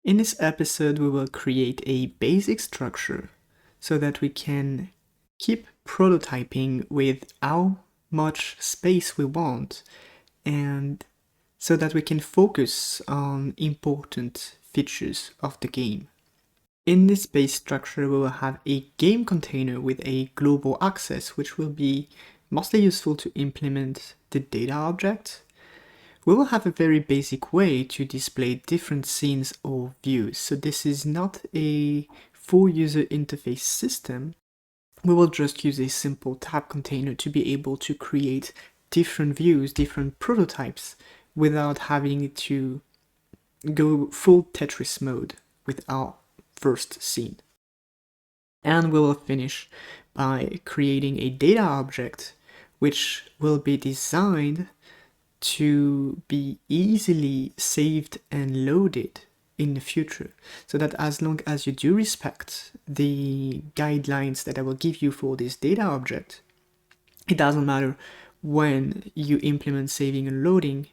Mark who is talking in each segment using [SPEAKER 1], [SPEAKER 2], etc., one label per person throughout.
[SPEAKER 1] In this episode, we will create a basic structure so that we can keep prototyping with how much space we want, and so that we can focus on important features of the game. In this base structure, we will have a game container with a global access, which will be mostly useful to implement the data object. We will have a very basic way to display different scenes or views. So this is not a full user interface system. We will just use a simple tab container to be able to create different views, different prototypes, without having to go full Tetris mode with our first scene. And we will finish by creating a data object, which will be designed to be easily saved and loaded in the future, so that as long as you do respect the guidelines that I will give you for this data object, it doesn't matter when you implement saving and loading,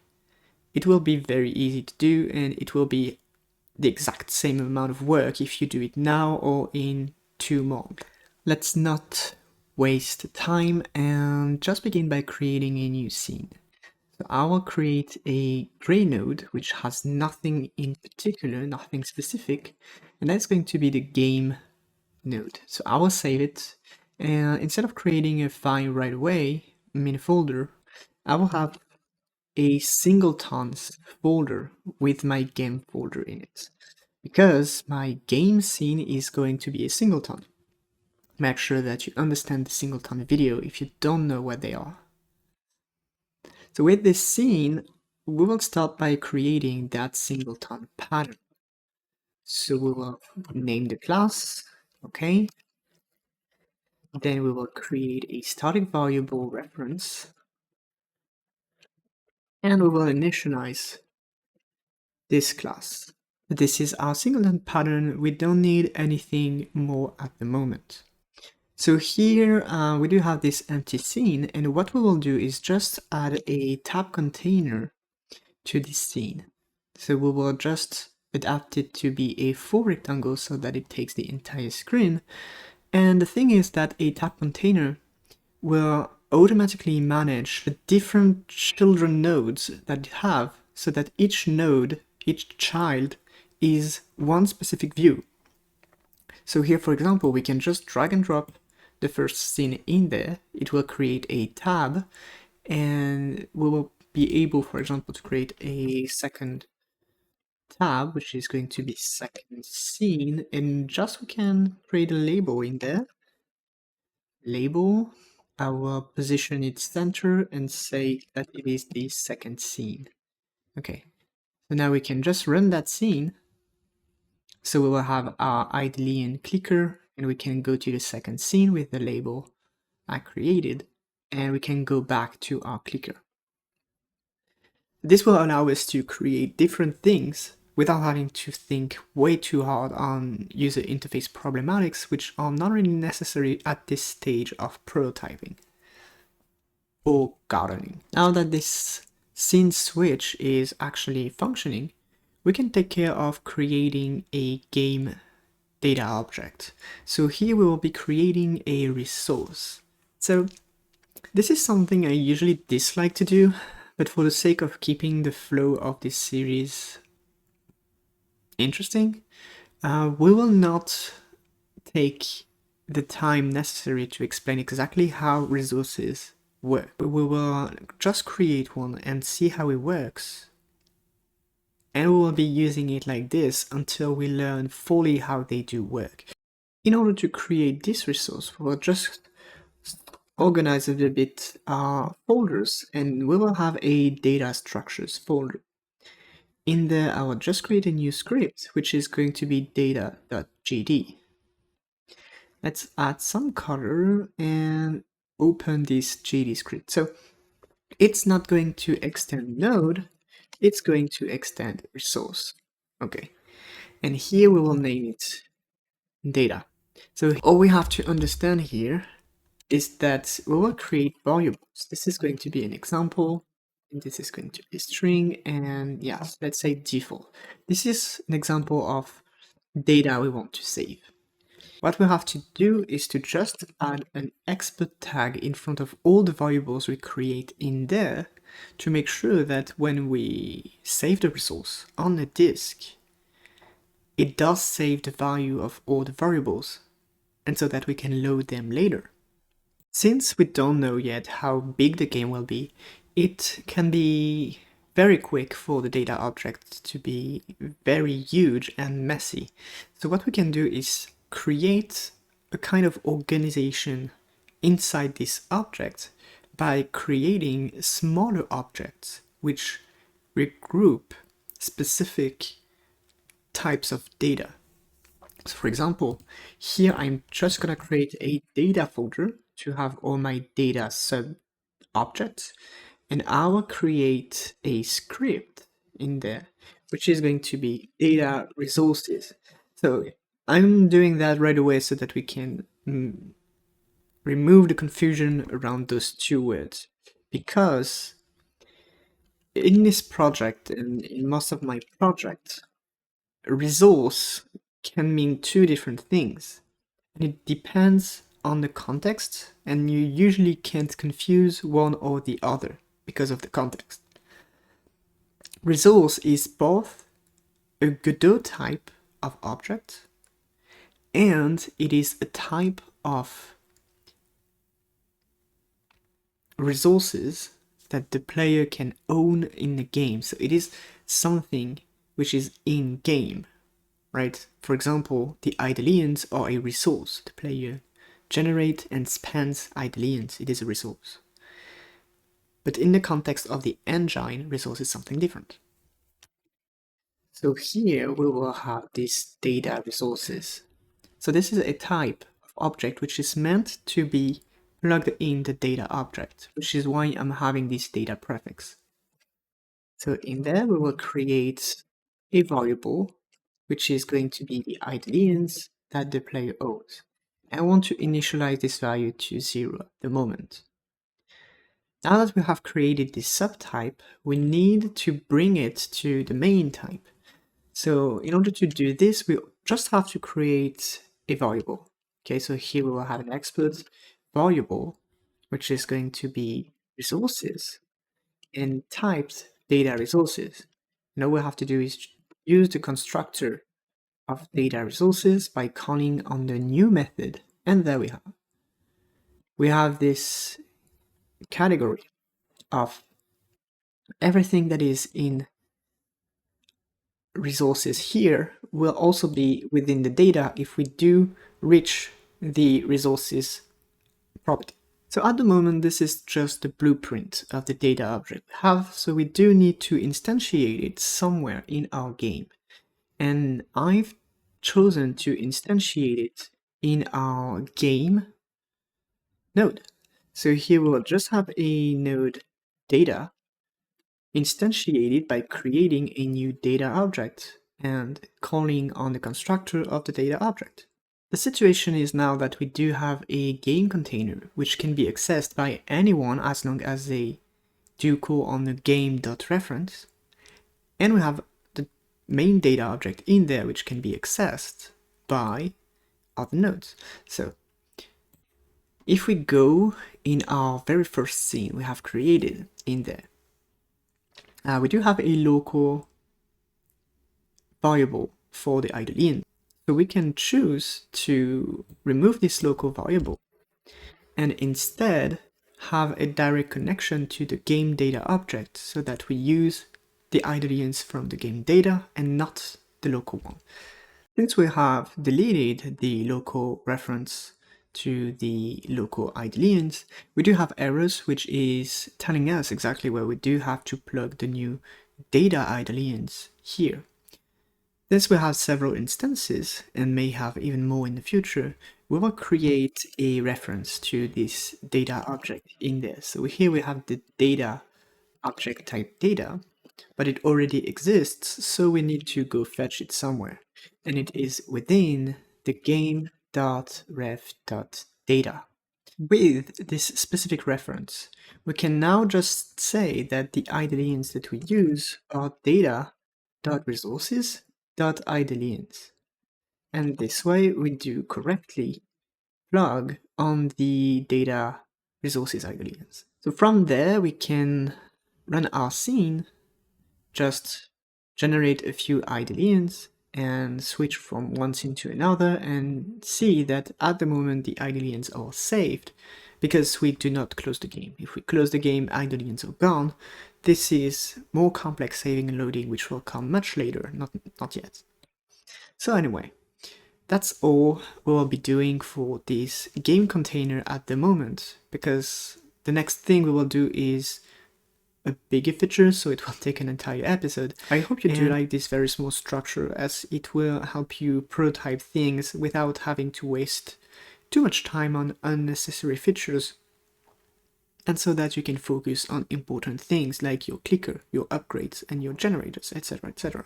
[SPEAKER 1] it will be very easy to do, and it will be the exact same amount of work if you do it now or in 2 months. Let's not waste time and just begin by creating a new scene. So I will create a gray node which has nothing in particular, nothing specific, and that's going to be the game node. So I will save it, and instead of creating a file right away, in a folder, I will have a Singletons folder with my game folder in it, because my game scene is going to be a singleton. Make sure that you understand the singleton video if you don't know what they are. So with this scene, we will start by creating that singleton pattern. So we will name the class, okay. Then we will create a static variable reference, and we will initialize this class. This is our singleton pattern. We don't need anything more at the moment. So here we do have this empty scene, and what we will do is just add a tab container to this scene. So we will just adapt it to be a full rectangle so that it takes the entire screen. And the thing is that a tab container will automatically manage the different children nodes that you have, so that each node, each child, is one specific view. So here, for example, we can just drag and drop the first scene in there. It will create a tab, and we will be able, for example, to create a second tab, which is going to be second scene, and just we can create a label in there. Label, I will position it center and say that it is the second scene. Okay, so now we can just run that scene. So we will have our idling clicker, and we can go to the second scene with the label I created, and we can go back to our clicker. This will allow us to create different things without having to think way too hard on user interface problematics, which are not really necessary at this stage of prototyping or gardening. Now that this scene switch is actually functioning, we can take care of creating a game data object. So here we will be creating a resource. So this is something I usually dislike to do, but for the sake of keeping the flow of this series interesting, we will not take the time necessary to explain exactly how resources work. We will just create one and see how it works. And we will be using it like this until we learn fully how they do work. In order to create this resource, we will just organize a little bit our folders, and we will have a data structures folder. In there, I will just create a new script, which is going to be data.gd. Let's add some color and open this gdscript. So it's not going to extend node, it's going to extend resource. Okay, and here we will name it data. So all we have to understand here is that we will create variables. This is going to be an example, this is going to be string, and yes, let's say default. This is an example of data we want to save. What we have to do is to just add an export tag in front of all the variables we create in there to make sure that when we save the resource on the disk, it does save the value of all the variables, and so that we can load them later. Since we don't know yet how big the game will be, it can be very quick for the data object to be very huge and messy. So what we can do is create a kind of organization inside this object by creating smaller objects which regroup specific types of data. So for example, here I'm just gonna create a data folder to have all my data sub objects, and I will create a script in there which is going to be data resources. So I'm doing that right away so that we can remove the confusion around those two words, because in this project and in most of my projects, resource can mean two different things. And it depends on the context, and you usually can't confuse one or the other because of the context. Resource is both a Godot type of object, and it is a type of resources that the player can own in the game. So it is something which is in game, right? For example, the idolians are a resource. The player generates and spends idolians. It is a resource. But in the context of the engine, resource is something different. So here we will have these data resources. So this is a type of object which is meant to be plugged in the data object, which is why I'm having this data prefix. So in there we will create a variable which is going to be the idolians that the player owns. I want to initialize this value to 0 at the moment. Now that we have created this subtype, we need to bring it to the main type. So in order to do this, we just have to create a variable. Okay, so here we will have an export variable, which is going to be resources and typed data resources. And all we have to do is use the constructor of data resources by calling on the new method, and there we have. We have this category of everything that is in resources here will also be within the data if we do reach the resources property. So at the moment, this is just the blueprint of the data object we have, so we do need to instantiate it somewhere in our game. And I've chosen to instantiate it in our game node. So here we'll just have a node data instantiated by creating a new data object and calling on the constructor of the data object. The situation is now that we do have a game container which can be accessed by anyone as long as they do call on the game.reference, and we have the main data object in there which can be accessed by other nodes. So if we go in our very first scene we have created in there, we do have a local variable for the idolian. So we can choose to remove this local variable and instead have a direct connection to the game data object so that we use the idolians from the game data and not the local one. Since we have deleted the local reference to the local idolians, we do have errors which is telling us exactly where we do have to plug the new data idolians here. Since we have several instances and may have even more in the future, we will create a reference to this data object in there. So here we have the data object type data, but it already exists, so we need to go fetch it somewhere. And it is within the game.ref.data. With this specific reference, we can now just say that the IDLEINs that we use are data.resources.IDLEINs. And this way we do correctly plug on the data resources IDLEINs. So from there we can run our scene, just generate a few IDLEINs and switch from one scene to another and see that at the moment the IDLEINs are saved because we do not close the game. If we close the game, IDLEINs are gone. This is more complex saving and loading, which will come much later, not yet. So anyway, that's all we'll be doing for this game container at the moment, because the next thing we will do is a bigger feature, so it will take an entire episode. I hope you do like this very small structure, as it will help you prototype things without having to waste too much time on unnecessary features, and so that you can focus on important things like your clicker, your upgrades, and your generators, etc., etc.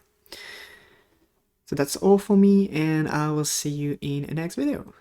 [SPEAKER 1] So that's all for me, and I will see you in the next video.